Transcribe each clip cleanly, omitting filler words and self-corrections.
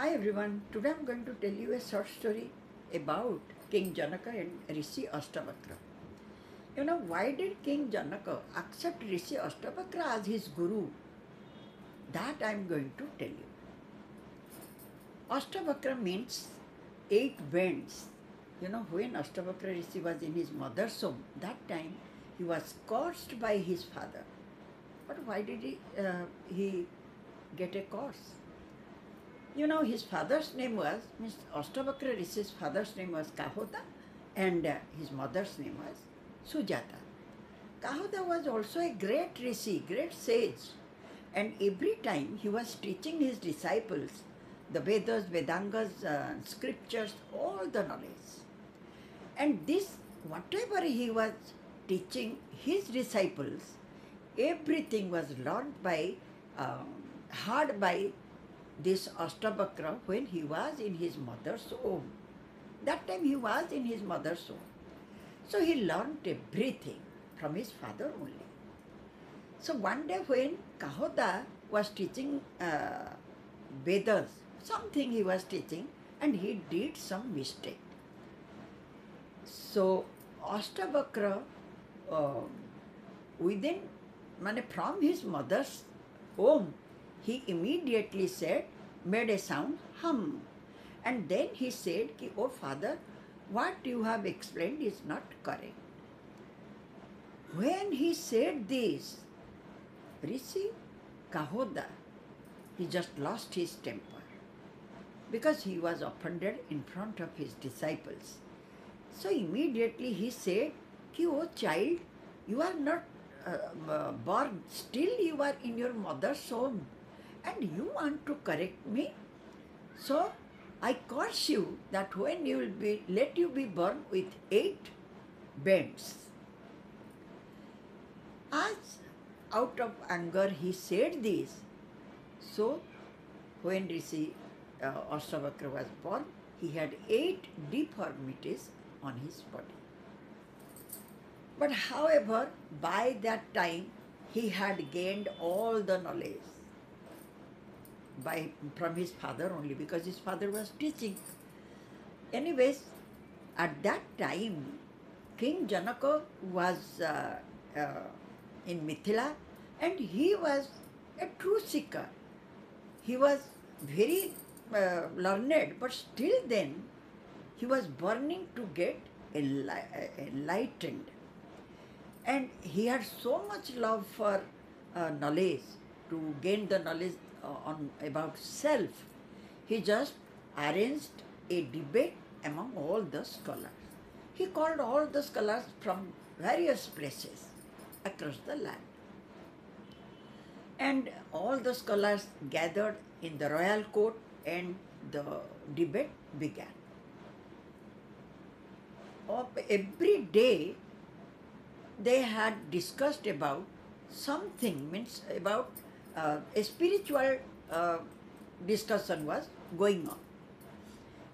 Hi everyone, today I'm going to tell you a short story about King Janaka and Rishi Ashtavakra. Why did King Janaka accept Rishi Ashtavakra as his guru? That I'm going to tell you. Ashtavakra means 8 bends. When Ashtavakra Rishi was in his mother's home, that time he was cursed by his father. But why did he get a curse? His father's name was, means Ashtavakra Rishi's father's name was Kahota and his mother's name was Sujata. Kahota was also a great Rishi, great sage, and every time he was teaching his disciples the Vedas, Vedangas, scriptures, all the knowledge. And this, whatever he was teaching his disciples, everything was learned by, heard by this Ashtavakra when he was in his mother's home. That time he was in his mother's home. So he learned everything from his father only. So one day when Kahota was teaching Vedas, something he was teaching, and he did some mistake. So Ashtavakra from his mother's home, he immediately made a sound, hum. And then he said, oh father, what you have explained is not correct. When he said this, Rishi Kahoda, he just lost his temper because he was offended in front of his disciples. So immediately he said, oh child, you are not born, still you are in your mother's home and you want to correct me? So I curse you that when you will be, let you be born with 8 bends. As out of anger he said this, so when Rishi Ashtavakra was born, he had 8 deformities on his body. But however, by that time, he had gained all the knowledge from his father only, because his father was teaching. Anyways, at that time, King Janaka was in Mithila, and he was a truth seeker. He was very learned, but still then, he was burning to get enlightened. And he had so much love for knowledge, to gain the knowledge about self. He just arranged a debate among all the scholars. He called all the scholars from various places across the land. And all the scholars gathered in the royal court and the debate began. Every day they had discussed about something, means about a spiritual discussion was going on.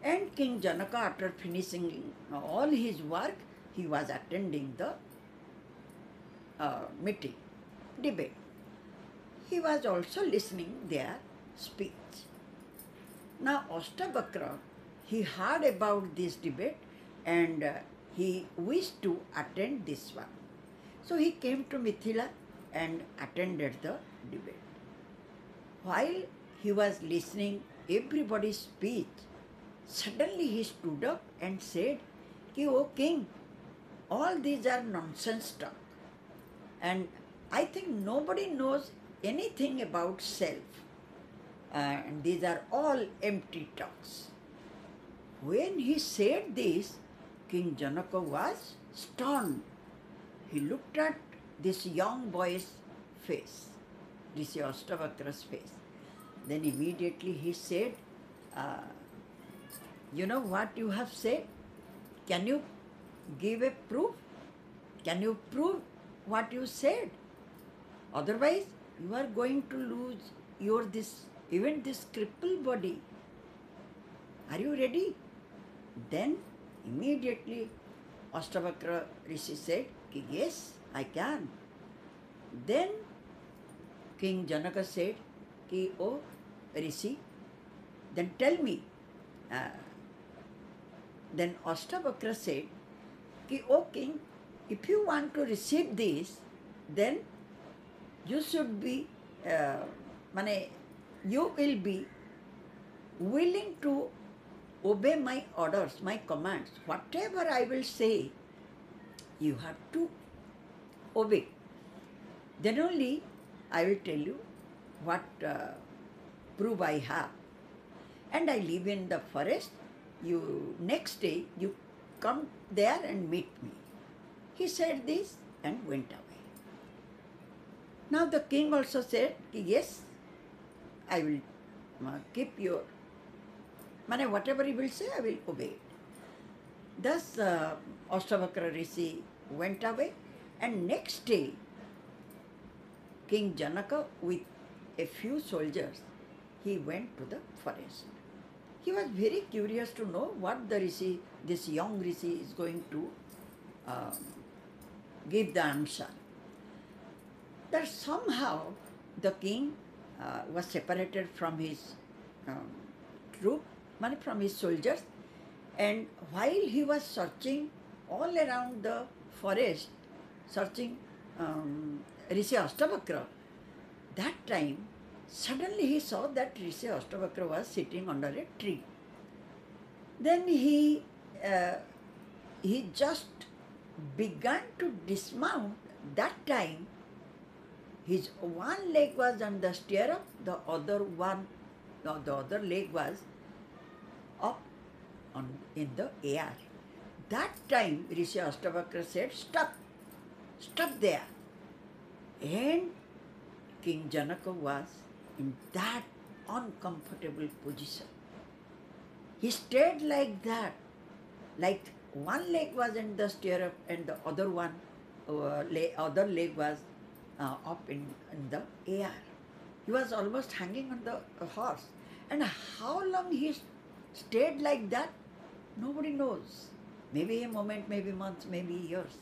And King Janaka, after finishing all his work, he was attending the meeting, debate. He was also listening their speech. Now Ashtavakra, he heard about this debate and he wished to attend this one. So he came to Mithila and attended the debate. While he was listening everybody's speech, suddenly he stood up and said, "O king, all these are nonsense talk. And I think nobody knows anything about self. And these are all empty talks." When he said this, King Janaka was stunned. He looked at this young boy's face, Rishi Ashtavakra's face. Then immediately he said, you know what you have said? Can you give a proof? Can you prove what you said? Otherwise, you are going to lose even this crippled body. Are you ready? Then immediately Ashtavakra Rishi said, yes, I can. Then King Janaka said, oh Rishi, then tell me. Uh, then Ashtavakra said, Ki, O king, if you want to receive this, then you should be, mane, you will be willing to obey my orders, my commands. Whatever I will say, you have to obey. Then only I will tell you what proof I have. And I live in the forest. You next day you come there and meet me. He said this and went away. Now the king also said, yes, I will keep your, whatever he will say, I will obey it. Thus Ashtavakra Rishi went away, and next day King Janaka with a few soldiers, he went to the forest. He was very curious to know what the Rishi, this young Rishi, is going to give the answer. That somehow the king was separated from his troop, from his soldiers, and while he was searching all around the forest, searching Rishi Ashtavakra, that time suddenly he saw that Rishi Ashtavakra was sitting under a tree. Then he just began to dismount. That time his one leg was on the stirrup, the other leg was up in the air. That time Rishi Ashtavakra said, stop there. And King Janaka was in that uncomfortable position. He stayed like that, like one leg was in the stirrup and the other leg was up in the air. He was almost hanging on the horse. And how long he stayed like that, nobody knows. Maybe a moment, maybe months, maybe years.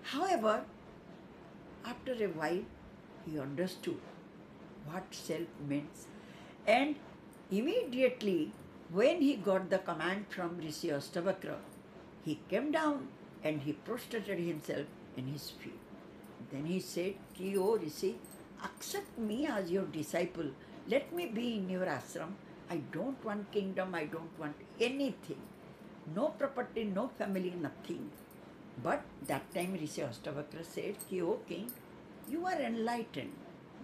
However, after a while, he understood what self means. And immediately, when he got the command from Rishi Ashtavakra, he came down and he prostrated himself in his feet. Then he said, Ki, O Rishi, accept me as your disciple. Let me be in your ashram. I don't want kingdom, I don't want anything. No property, no family, nothing. But that time Rishi Ashtavakra said, Ki, O king, you are enlightened.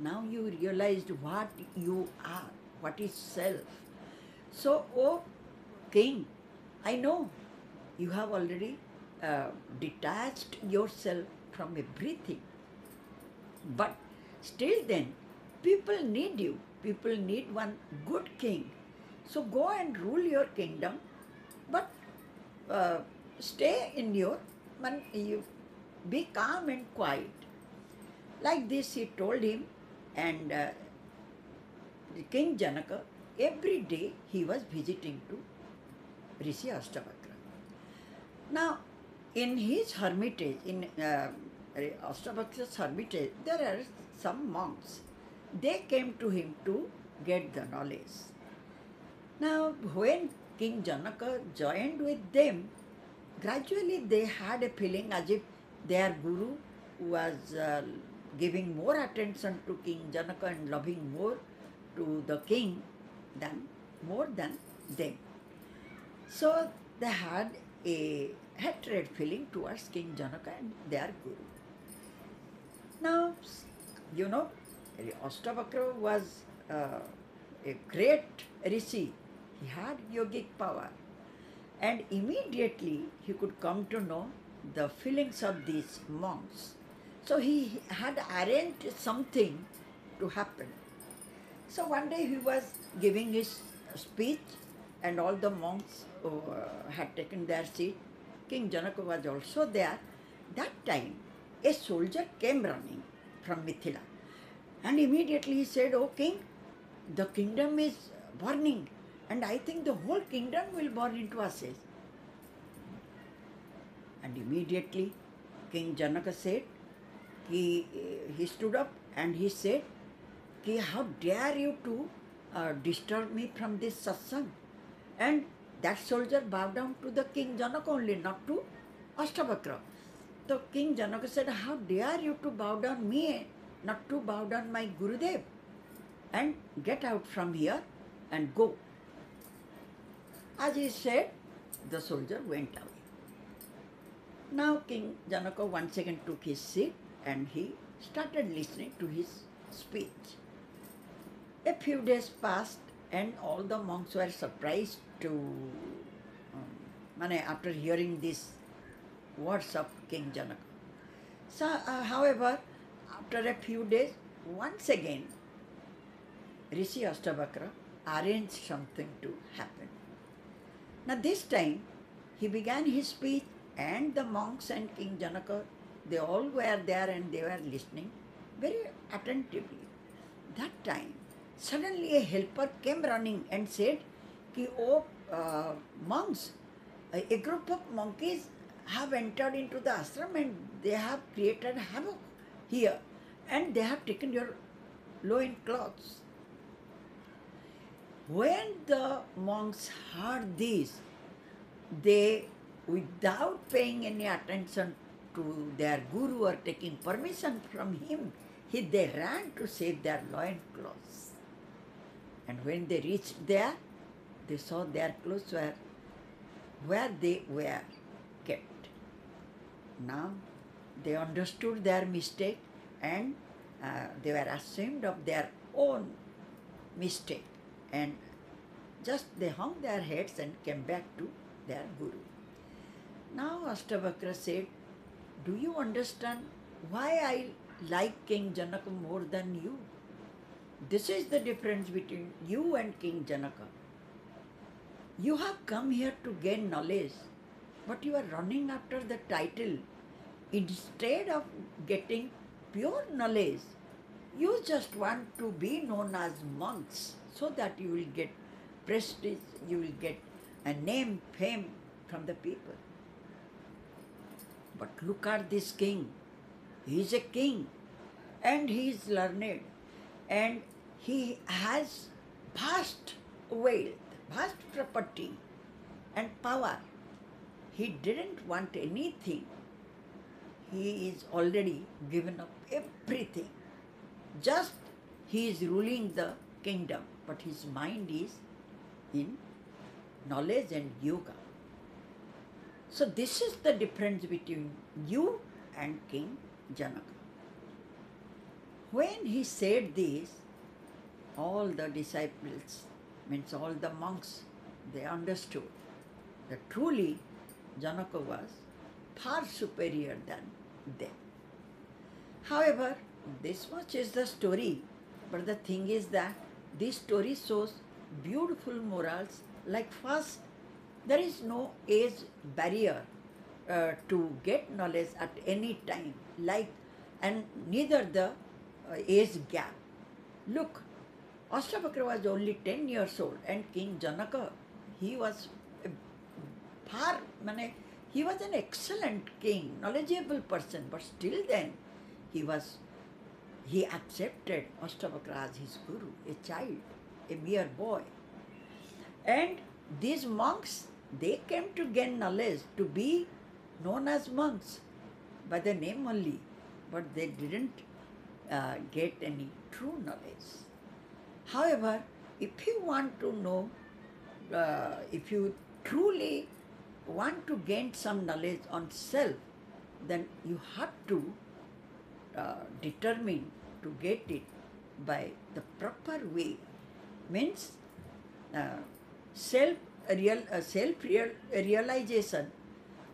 Now you realized what you are, what is self. So, O king, I know you have already detached yourself from everything. But still then, people need you. People need one good king. So go and rule your kingdom, but stay in your, you be calm and quiet. Like this he told him, and King Janaka, every day he was visiting to Rishi Ashtavakra. Now, in his hermitage, in Ashtavakra's hermitage, there are some monks. They came to him to get the knowledge. Now, when King Janaka joined with them, gradually they had a feeling as if their guru was giving more attention to King Janaka and loving more to the king more than them. So they had a hatred feeling towards King Janaka and their guru. Now, you know, Ashtavakra was a great rishi. He had yogic power. And immediately he could come to know the feelings of these monks. So he had arranged something to happen. So one day he was giving his speech and all the monks had taken their seat. King Janaka was also there. That time a soldier came running from Mithila. And immediately he said, "O king, the kingdom is burning and I think the whole kingdom will burn into ashes." And immediately King Janaka said, he stood up and he said, "How dare you to disturb me from this satsang. And that soldier bowed down to the King Janaka only, not to Ashtavakra. So King Janaka said, how dare you to bow down me, not to bow down my Gurudev? And get out from here and go. As he said, the soldier went away. Now King Janaka once again took his seat and he started listening to his speech. A few days passed and all the monks were surprised to, after hearing these words of King Janaka. So, however, after a few days, once again, Rishi Ashtavakra arranged something to happen. Now this time, he began his speech and the monks and King Janaka, they all were there and they were listening very attentively. That time, suddenly a helper came running and said, "Oh, monks, a group of monkeys have entered into the ashram and they have created havoc here and they have taken your loin cloths." When the monks heard this, they, without paying any attention to their guru or taking permission from him, they ran to save their loin clothes. And when they reached there, they saw their clothes were where they were kept. Now they understood their mistake and they were ashamed of their own mistake. And just they hung their heads and came back to their guru. Now Ashtavakra said, "Do you understand why I like King Janaka more than you? This is the difference between you and King Janaka. You have come here to gain knowledge, but you are running after the title. Instead of getting pure knowledge, you just want to be known as monks so that you will get prestige, you will get a name, fame from the people. But look at this king. He is a king and he is learned and he has vast wealth, vast property and power. He didn't want anything. He is already given up everything. Just he is ruling the kingdom, but his mind is in knowledge and yoga. So this is the difference between you and King Janaka." When he said this, all the disciples, means all the monks, they understood that truly Janaka was far superior than them. However, this much is the story, but the thing is that this story shows beautiful morals. Like first, there is no age barrier to get knowledge at any time, and neither the age gap. Look, Ashtavakra was only 10 years old and King Janaka, he was he was an excellent king, knowledgeable person, but still then he accepted Ashtavakra as his guru, a child, a mere boy. And these monks, they came to gain knowledge, to be known as monks by the name only, but they didn't get any true knowledge. However, if you want to know, if you truly want to gain some knowledge on self, then you have to determine to get it by the proper way. Means self-realization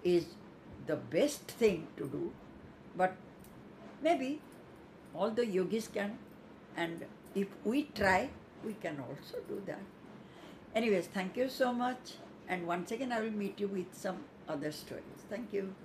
is the best thing to do, but maybe all the yogis can, and if we try, we can also do that. Anyways, thank you so much, and once again I will meet you with some other stories. Thank you.